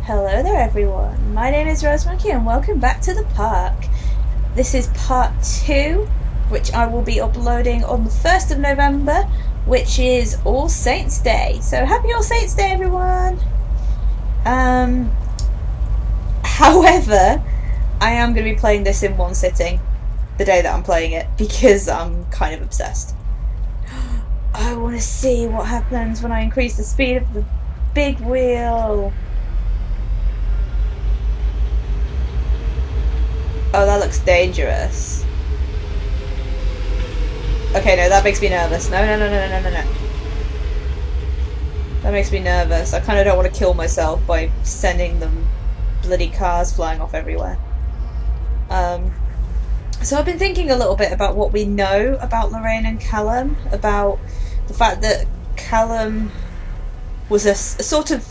Hello there everyone, my name is Rose Monkey and welcome back to the park. This is part 2, which I will be uploading on the 1st of November, which is All Saints Day. So happy All Saints Day everyone! However, I am going to be playing this in one sitting, the day that I'm playing it, because I'm kind of obsessed. I want to see what happens when I increase the speed of the big wheel. Oh, that looks dangerous. Okay, no, that makes me nervous. No. That makes me nervous. I kind of don't want to kill myself by sending them bloody cars flying off everywhere. So I've been thinking a little bit about what we know about Lorraine and Callum, about the fact that Callum was a sort of,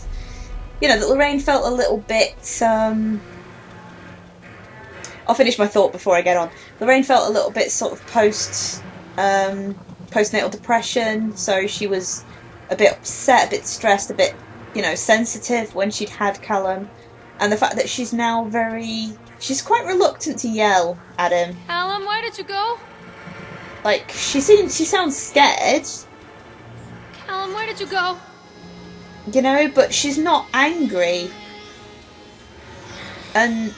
that Lorraine felt a little bit, I'll finish my thought before I get on. Lorraine felt a little bit sort of postnatal depression, so she was a bit upset, a bit stressed, a bit, sensitive when she'd had Callum. And the fact that she's now she's quite reluctant to yell at him. Callum, why did you go? Like, she sounds scared. Callum, why did you go? But she's not angry. And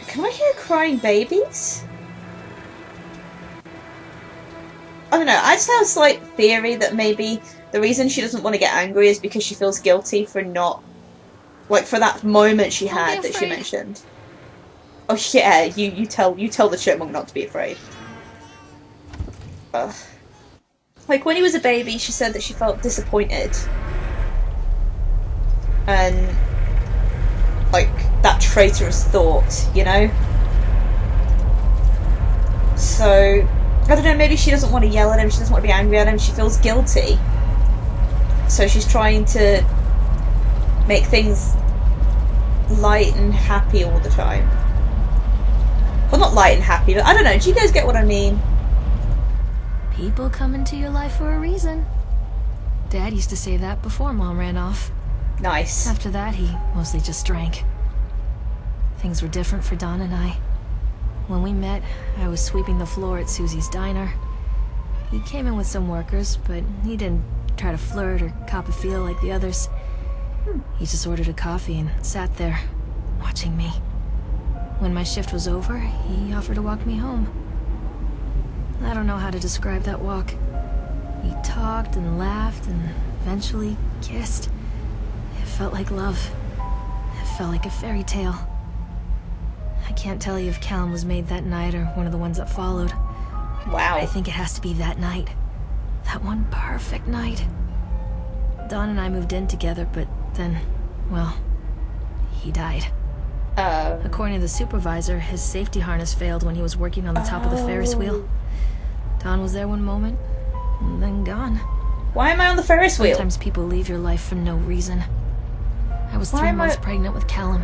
can I hear crying babies? I don't know, I just have a slight theory that maybe the reason she doesn't want to get angry is because she feels guilty for not, for that moment she had that she mentioned. Oh yeah, you tell the chipmunk not to be afraid. Ugh. Like, when he was a baby, she said that she felt disappointed. And that traitorous thought, So, I don't know, maybe she doesn't want to yell at him, she doesn't want to be angry at him, she feels guilty. So she's trying to make things light and happy all the time. Well, not light and happy, but I don't know, do you guys get what I mean? People come into your life for a reason. Dad used to say that before Mom ran off. Nice. After that, he mostly just drank. Things were different for Don and I. When we met, I was sweeping the floor at Susie's diner. He came in with some workers, but he didn't try to flirt or cop a feel like the others. He just ordered a coffee and sat there, watching me. When my shift was over, he offered to walk me home. I don't know how to describe that walk. We talked and laughed and eventually kissed. It felt like love. It felt like a fairy tale. I can't tell you if Callum was made that night or one of the ones that followed. Wow. I think it has to be that night. That one perfect night. Dawn and I moved in together, but then, well, he died. According to the supervisor, his safety harness failed when he was working on the top of the Ferris wheel. Dawn was there one moment, and then gone. Why am I on the Ferris wheel? Sometimes people leave your life for no reason. I was 3 months pregnant with Callum.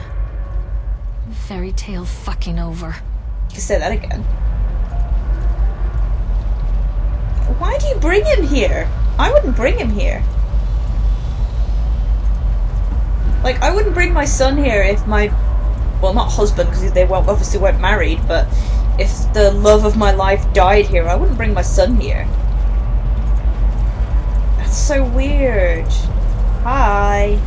Fairy tale fucking over. You can say that again. Why do you bring him here? I wouldn't bring him here. Like, I wouldn't bring my son here if my... Well, not husband, because they obviously weren't married, but if the love of my life died here, I wouldn't bring my son here. That's so weird. Hi.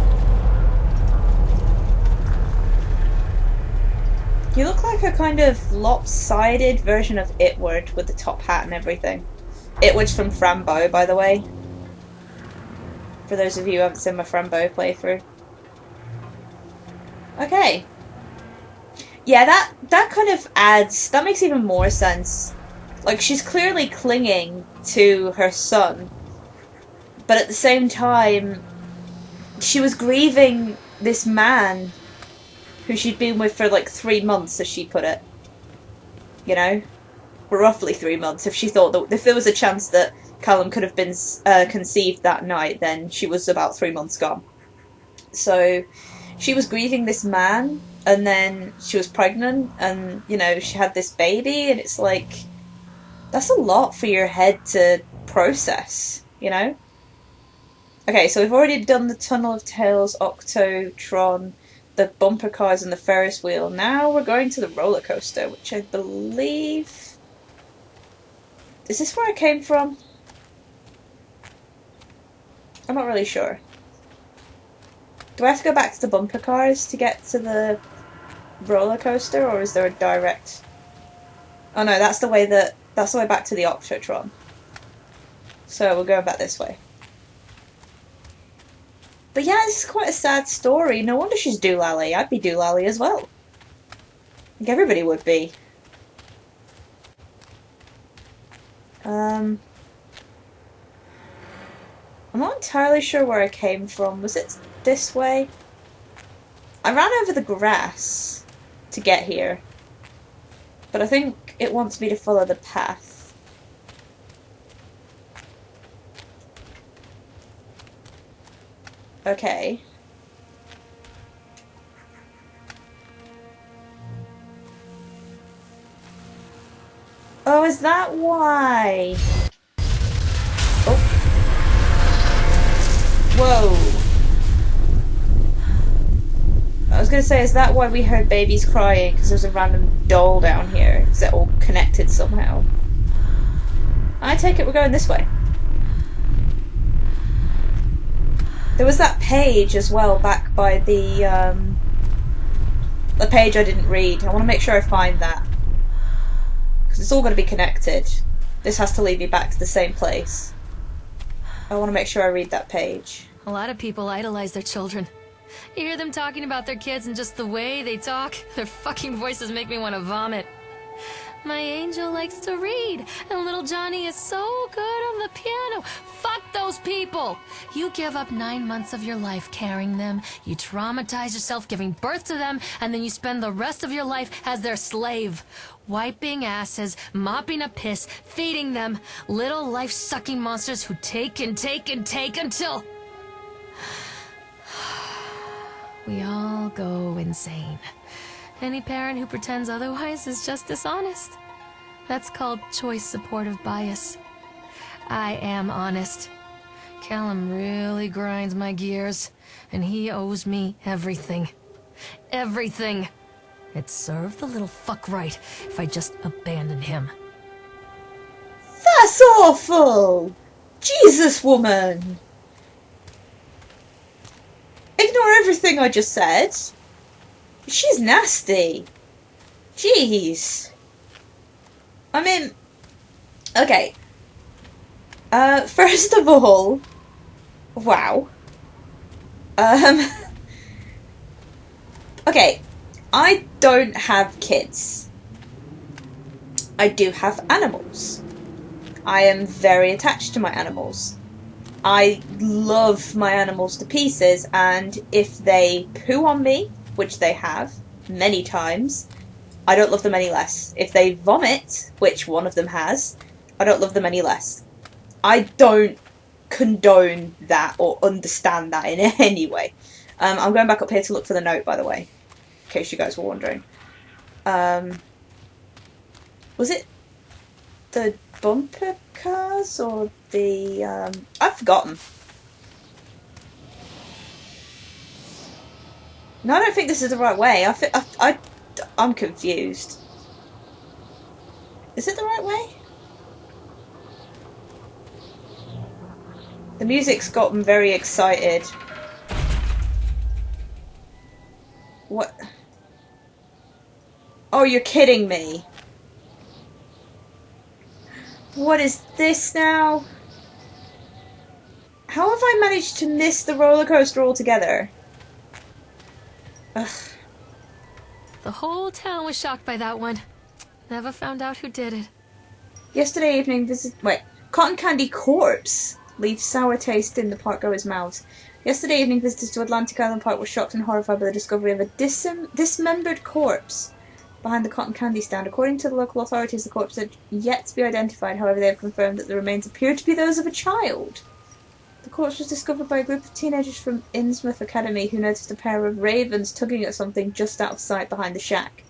You look like a kind of lopsided version of Itward with the top hat and everything. Itward's from Frambo, by the way. For those of you who haven't seen my Frambo playthrough. Okay. Yeah, that kind of adds... That makes even more sense. Like, she's clearly clinging to her son. But at the same time, she was grieving this man who she'd been with for 3 months, as she put it. Roughly 3 months. If she thought that if there was a chance that Callum could have been conceived that night, then she was about 3 months gone. So she was grieving this man, and then she was pregnant, and she had this baby, and it's like, that's a lot for your head to process, Okay, so we've already done the Tunnel of Tales, Octotron, the bumper cars and the Ferris wheel. Now we're going to the roller coaster, which I believe... Is this where I came from? I'm not really sure. Do I have to go back to the bumper cars to get to the roller coaster, or is there a direct... Oh no, that's the way back to the Octotron. So we're going back this way. But yeah, this is quite a sad story. No wonder she's doolally. I'd be doolally as well. I think everybody would be. I'm not entirely sure where I came from. Was it this way? I ran over the grass to get here. But I think it wants me to follow the path. Okay. Oh, is that why? Oh. Whoa. I was gonna say, is that why we heard babies crying? Because there's a random doll down here. Is it all connected somehow? I take it we're going this way. There was that page as well back by the page I didn't read. I want to make sure I find that. Because it's all going to be connected. This has to lead me back to the same place. I want to make sure I read that page. A lot of people idolize their children. You hear them talking about their kids and just the way they talk, their fucking voices make me want to vomit. My angel likes to read, and little Johnny is so good on the piano. Fuck those people! You give up 9 months of your life carrying them, you traumatize yourself giving birth to them, and then you spend the rest of your life as their slave. Wiping asses, mopping up piss, feeding them. Little life-sucking monsters who take and take and take until... we all go insane. Any parent who pretends otherwise is just dishonest. That's called choice supportive bias. I am honest. Callum really grinds my gears, and he owes me everything. Everything. It'd serve the little fuck right if I just abandoned him. That's awful! Jesus, woman! Ignore everything I just said. She's nasty. Jeez. I mean... Okay. First of all... Wow. Okay. I don't have kids. I do have animals. I am very attached to my animals. I love my animals to pieces, and if they poo on me, which they have many times, I don't love them any less. If they vomit, which one of them has, I don't love them any less. I don't condone that or understand that in any way. I'm going back up here to look for the note, by the way, in case you guys were wondering. Was it the bumper cars or the... I've forgotten. No, I don't think this is the right way. I'm confused. Is it the right way? The music's gotten very excited. What? Oh, you're kidding me. What is this now? How have I managed to miss the roller coaster altogether? Ugh. The whole town was shocked by that one. Never found out who did it. Yesterday evening, cotton candy corpse leaves sour taste in the parkgoers' mouths. Yesterday evening, visitors to Atlantic Island Park were shocked and horrified by the discovery of a dismembered corpse behind the cotton candy stand. According to the local authorities, the corpse had yet to be identified. However, they have confirmed that the remains appear to be those of a child. The corpse was discovered by a group of teenagers from Innsmouth Academy who noticed a pair of ravens tugging at something just out of sight behind the shack.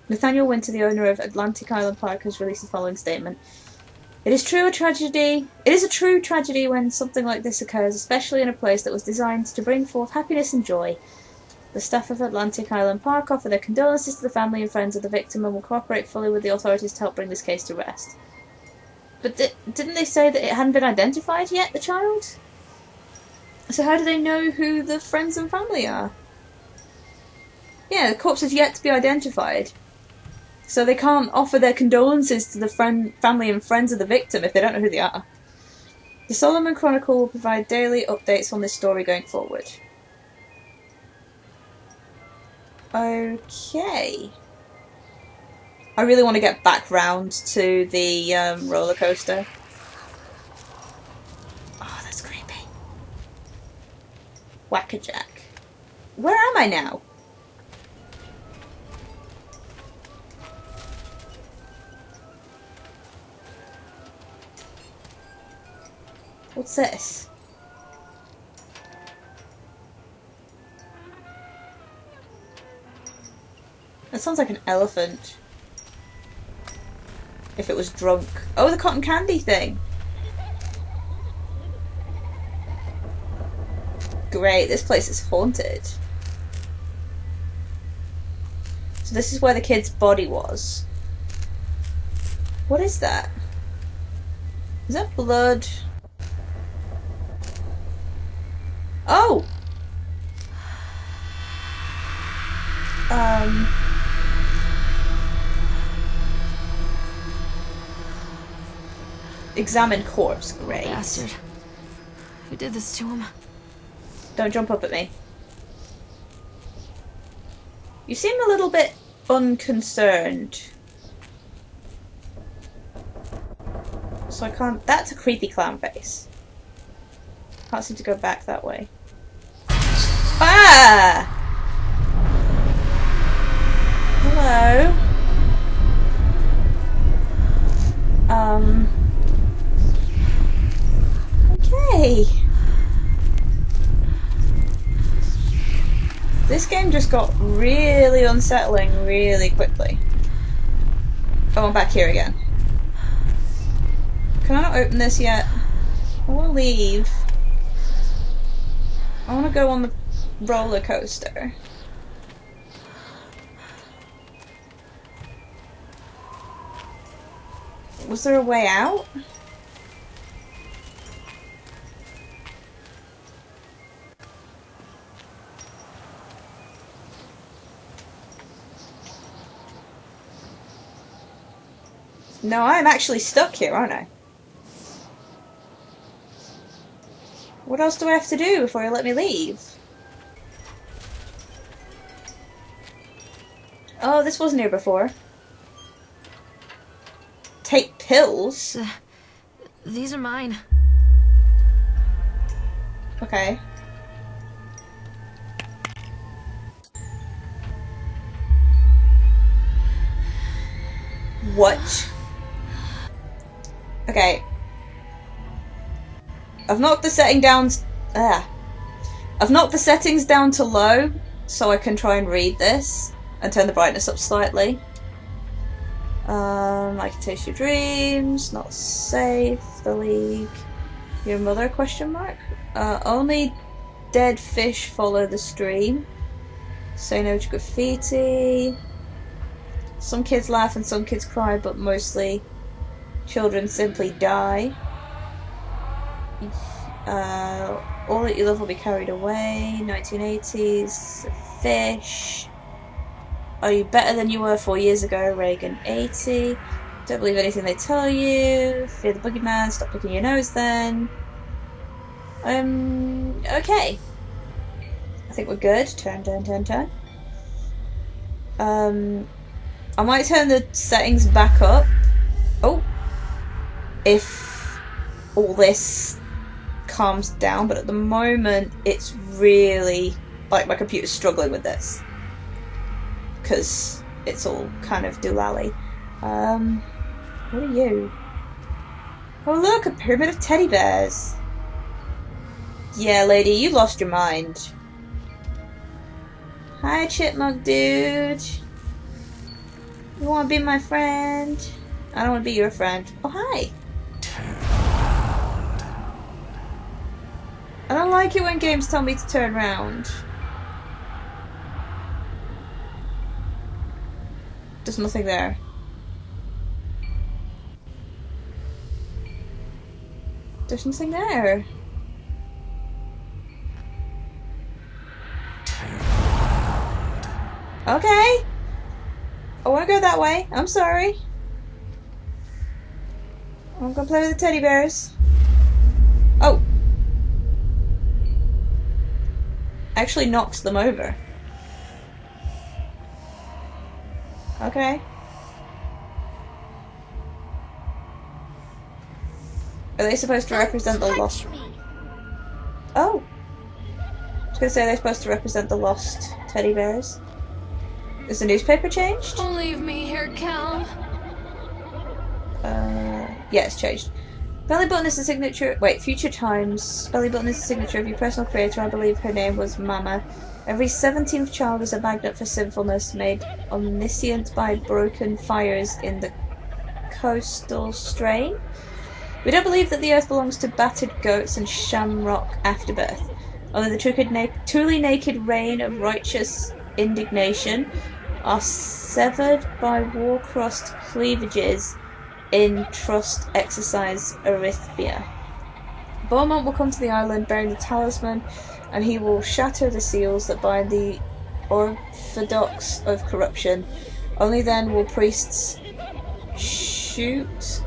Nathaniel Winter, the owner of Atlantic Island Park, has released the following statement. It is true a tragedy. It is a true tragedy when something like this occurs, especially in a place that was designed to bring forth happiness and joy. The staff of Atlantic Island Park offer their condolences to the family and friends of the victim and will cooperate fully with the authorities to help bring this case to rest. But didn't they say that it hadn't been identified yet, the child? So how do they know who the friends and family are? Yeah, the corpse is yet to be identified. So they can't offer their condolences to the family and friends of the victim if they don't know who they are. The Solomon Chronicle will provide daily updates on this story going forward. Okay. I really want to get back round to the roller coaster. Oh, that's creepy. Whack-a-jack. Where am I now? What's this? That sounds like an elephant. If it was drunk. Oh, the cotton candy thing! Great, this place is haunted. So this is where the kid's body was. What is that? Is that blood? Oh! Examine corpse. Great. Bastard. Who did this to him? Don't jump up at me. You seem a little bit unconcerned. So I can't... That's a creepy clown face. Can't seem to go back that way. Ah! Hello? Okay. This game just got really unsettling really quickly. Oh, I'm back here again. Can I not open this yet? I want to leave. I want to go on the roller coaster. Was there a way out? No, I'm actually stuck here, aren't I? What else do I have to do before you let me leave? Oh, this wasn't here before. Take pills? These are mine. Okay. What? Okay. I've knocked the setting down. I've knocked the settings down to low so I can try and read this and turn the brightness up slightly. I can taste your dreams. Not safe. The League. Your mother? Question mark. Only dead fish follow the stream. Say no to graffiti. Some kids laugh and some kids cry, but mostly children simply die. All that you love will be carried away. 1980s. Fish. Are you better than you were 4 years ago? Reagan 80. Don't believe anything they tell you. Fear the boogeyman. Stop picking your nose then. Okay. I think we're good. Turn. I might turn the settings back up. Oh. If all this calms down, but at the moment it's really like my computer's struggling with this because it's all kind of doolally. What are you? Oh look, a pyramid of teddy bears. Yeah, lady, you lost your mind. Hi, chipmunk dude. You wanna be my friend? I don't wanna be your friend. Oh, hi. like it when games tell me to turn around. There's nothing there. There's nothing there. Okay. I want to go that way. I'm sorry. I'm gonna play with the teddy bears. Oh. Actually knocks them over. Okay. Are they supposed to represent the lost? Oh. I was gonna say they're supposed to represent the lost teddy bears. Is the newspaper changed? Don't leave me here, Callum. Yeah, it's changed. Belly button is the signature. Wait, future times. Belly button is the signature of your personal creator. I believe her name was Mama. Every 17th child is a magnet for sinfulness, made omniscient by broken fires in the coastal strain. We don't believe that the earth belongs to battered goats and shamrock afterbirth. Only the truly naked reign of righteous indignation are severed by war-crossed cleavages in trust exercise arrhythmia. Beaumont will come to the island bearing the talisman, and he will shatter the seals that bind the orthodox of corruption. Only then will priests shoot,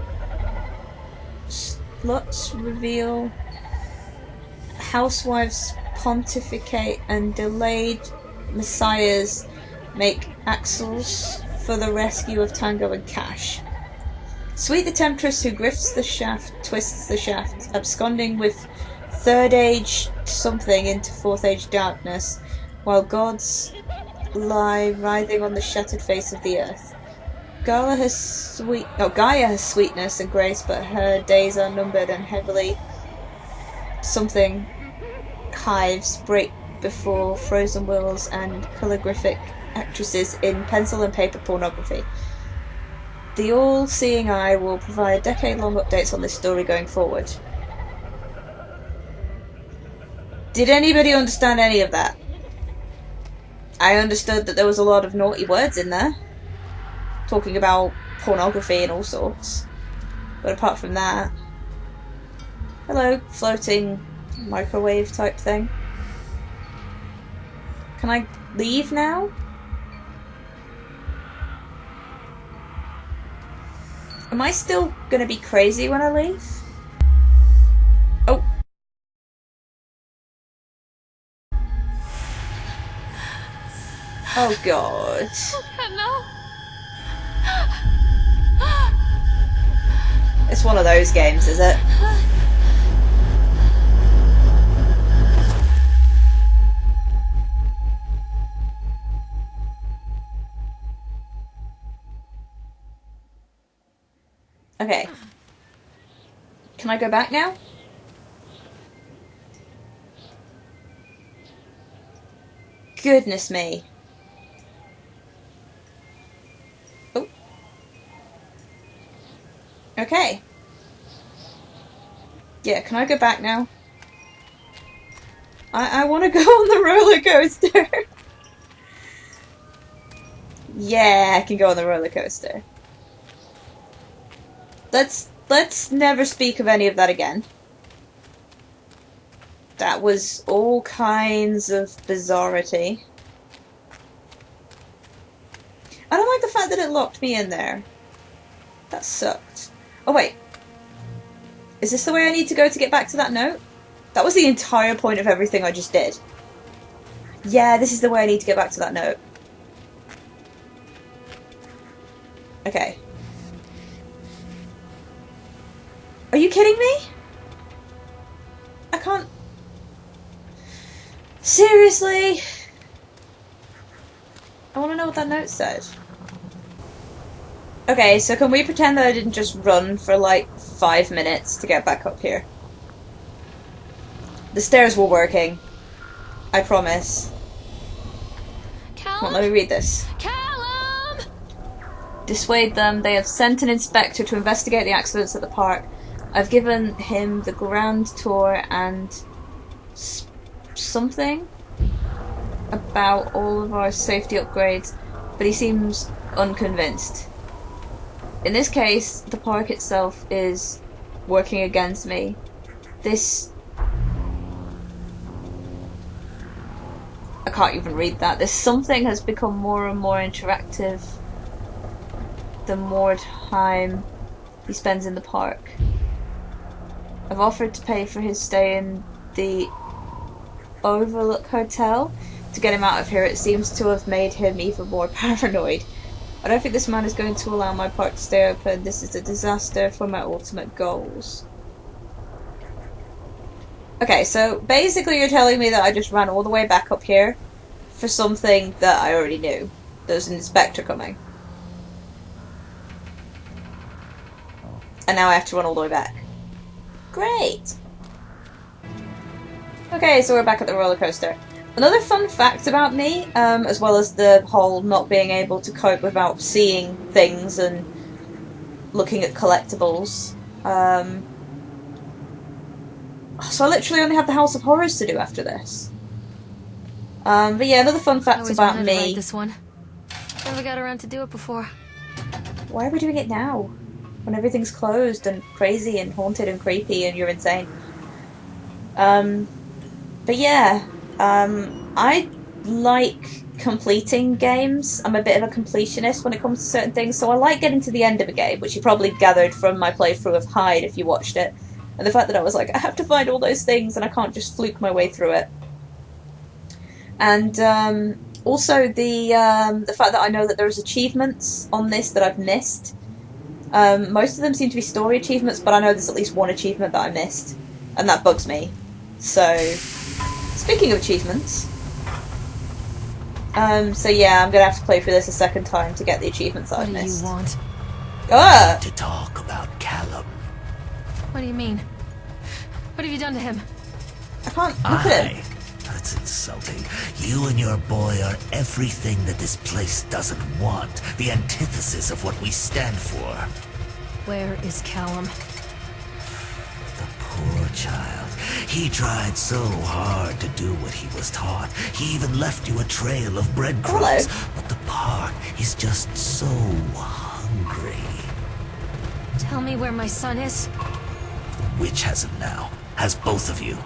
sluts reveal, housewives pontificate, and delayed messiahs make axles for the rescue of Tango and Cash. Sweet the temptress who grifts the shaft, twists the shaft, absconding with third age something into fourth age darkness, while gods lie writhing on the shattered face of the earth. Gaia has sweetness and grace, but her days are numbered, and heavily something hives break before frozen wills and calligraphic actresses in pencil and paper pornography. The all-seeing eye will provide decade-long updates on this story going forward. Did anybody understand any of that? I understood that there was a lot of naughty words in there, talking about pornography and all sorts. But apart from that... Hello, floating microwave type thing. Can I leave now? Am I still gonna be crazy when I leave? Oh. Oh god. It's one of those games, is it? Okay. Can I go back now? Goodness me. Oh. Okay. Yeah, can I go back now? I want to go on the roller coaster. Yeah, I can go on the roller coaster. Let's never speak of any of that again. That was all kinds of bizarrity. I don't like the fact that it locked me in there. That sucked. Oh wait. Is this the way I need to go to get back to that note? That was the entire point of everything I just did. Yeah, this is the way I need to get back to that note. Okay. Are you kidding me? I can't... Seriously? I want to know what that note said. Okay, so can we pretend that I didn't just run for like 5 minutes to get back up here? The stairs were working. I promise. Callum? Come on, let me read this. Callum! Dissuade them. They have sent an inspector to investigate the accidents at the park. I've given him the grand tour and something about all of our safety upgrades, but he seems unconvinced. In this case, the park itself is working against me. This... I can't even read that. This something has become more and more interactive the more time he spends in the park. I've offered to pay for his stay in the Overlook Hotel to get him out of here. It seems to have made him even more paranoid. I don't think this man is going to allow my park to stay open. This is a disaster for my ultimate goals. Okay, so basically you're telling me that I just ran all the way back up here for something that I already knew. There's an inspector coming. And now I have to run all the way back. Great! Okay, so we're back at the roller coaster. Another fun fact about me, as well as the whole not being able to cope without seeing things and looking at collectibles. So I literally only have the House of Horrors to do after this. But yeah, another fun fact about me. To write this one. Never got around to do it before. Why are we doing it now? When everything's closed and crazy and haunted and creepy and you're insane. But yeah, I like completing games. I'm a bit of a completionist when it comes to certain things, so I like getting to the end of a game, which you probably gathered from my playthrough of Hyde if you watched it. And the fact that I was like, I have to find all those things and I can't just fluke my way through it. And also the fact that I know that there's achievements on this that I've missed. Most of them seem to be story achievements, but I know there's at least one achievement that I missed. And that bugs me. So, speaking of achievements, so yeah, I'm gonna have to play through this a second time to get the achievements that I've missed. What do you want? Ah! To talk about Callum. What do you mean? What have you done to him? I can't look at him. That's insulting. You and your boy are everything that this place doesn't want. The antithesis of what we stand for. Where is Callum? The poor child. He tried so hard to do what he was taught. He even left you a trail of breadcrumbs. Hello. But the park is just so hungry. Tell me where my son is. Which has him now? Has both of you.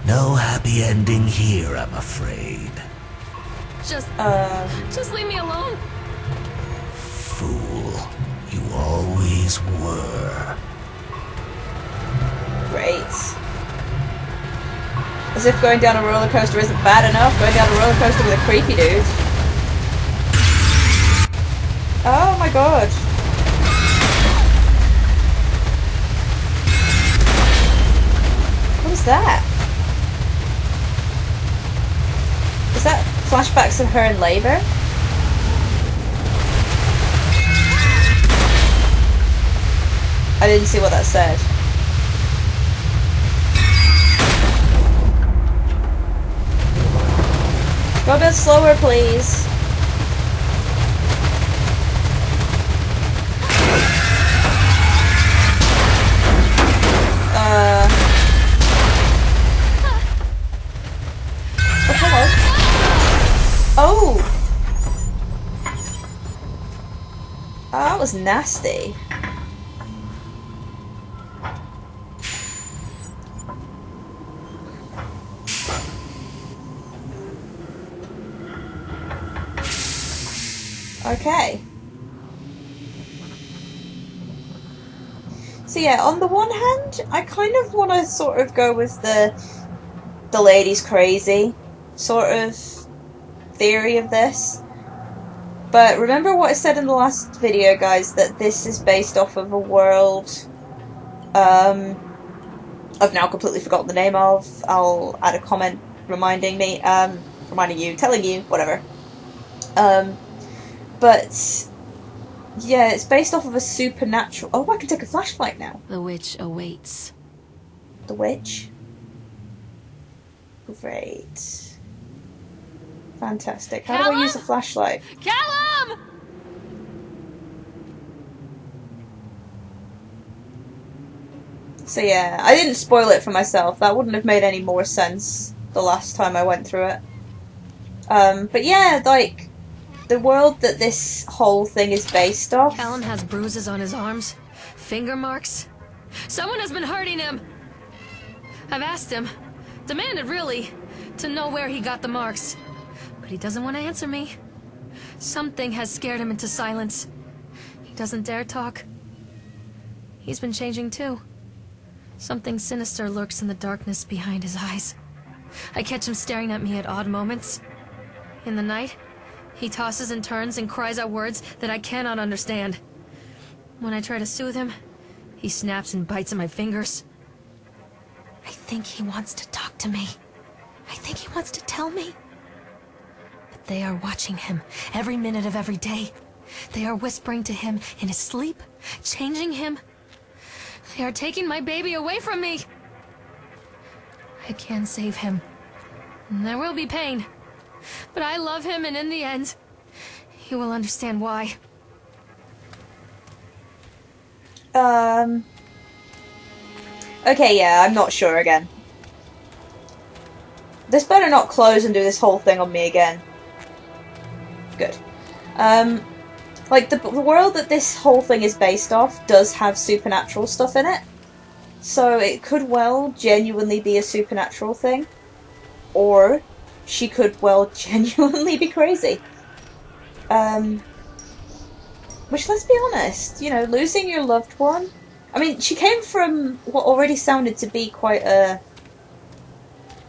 No happy ending here, I'm afraid. Just leave me alone. Fool. You always were. Great. As if going down a roller coaster isn't bad enough, going down a roller coaster with a creepy dude. Oh my god. What is that? Is that flashbacks of her in labour? I didn't see what that said. Go a bit slower, please. Oh, hello. Oh! Oh, that was nasty. Okay. So yeah, on the one hand, I kind of want to sort of go with the lady's crazy sort of theory of this. But remember what I said in the last video, guys, that this is based off of a world I've now completely forgotten the name of. I'll add a comment reminding me, reminding you, telling you, whatever. But yeah, it's based off of a supernatural... Oh, I can take a flashlight now. The witch awaits. The witch? Great. Fantastic. How do I use a flashlight? Callum! So yeah, I didn't spoil it for myself. That wouldn't have made any more sense the last time I went through it. But yeah, like, the world that this whole thing is based off... Callum has bruises on his arms, finger marks. Someone has been hurting him! I've asked him, demanded really, to know where he got the marks. But he doesn't want to answer me. Something has scared him into silence. He doesn't dare talk. He's been changing too. Something sinister lurks in the darkness behind his eyes. I catch him staring at me at odd moments. In the night, he tosses and turns and cries out words that I cannot understand. When I try to soothe him, he snaps and bites at my fingers. I think he wants to talk to me. I think he wants to tell me. But they are watching him every minute of every day. They are whispering to him in his sleep, changing him. They are taking my baby away from me. I can save him. There will be pain. But I love him, and in the end, he will understand why. Okay, yeah, I'm not sure again. This better not close and do this whole thing on me again. Good. Like, the world that this whole thing is based off does have supernatural stuff in it. So it could well genuinely be a supernatural thing. Or she could well genuinely be crazy. Which, let's be honest, you know, losing your loved one... I mean, she came from what already sounded to be quite a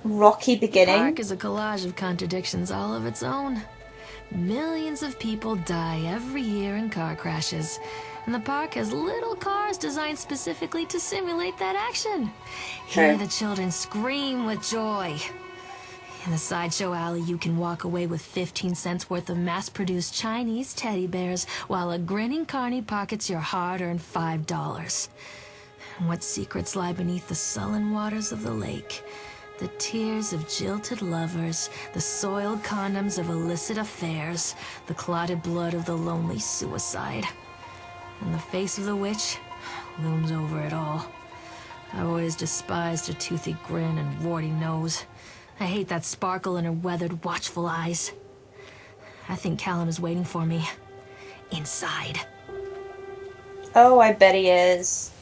rocky beginning. The park is a collage of contradictions all of its own. Millions of people die every year in car crashes. And the park has little cars designed specifically to simulate that action. Hear the children scream with joy. In the sideshow alley, you can walk away with 15 cents worth of mass-produced Chinese teddy bears, while a grinning carny pockets your hard-earned $5. And what secrets lie beneath the sullen waters of the lake? The tears of jilted lovers, the soiled condoms of illicit affairs, the clotted blood of the lonely suicide. And the face of the witch looms over it all. I've always despised her toothy grin and warty nose. I hate that sparkle in her weathered, watchful eyes. I think Callum is waiting for me. Inside. Oh, I bet he is.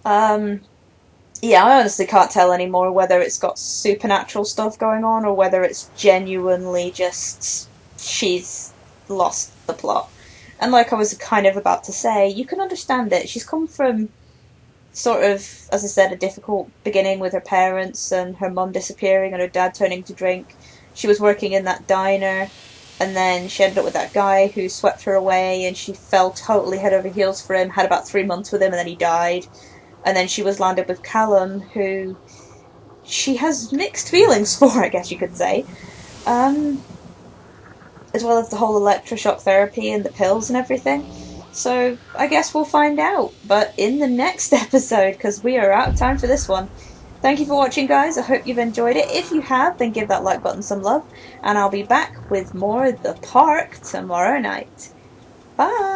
Yeah, I honestly can't tell anymore whether it's got supernatural stuff going on or whether it's genuinely just she's lost the plot. And like I was kind of about to say, you can understand it. She's come from sort of, as I said, a difficult beginning with her parents and her mum disappearing and her dad turning to drink. She was working in that diner, and then she ended up with that guy who swept her away, and she fell totally head over heels for him, had about 3 months with him, and then he died. And then she was landed with Callum, who she has mixed feelings for, I guess you could say. As well as the whole electroshock therapy and the pills and everything. So, I guess we'll find out, but in the next episode, because we are out of time for this one. Thank you for watching, guys. I hope you've enjoyed it. If you have, then give that like button some love, and I'll be back with more of The Park tomorrow night. Bye!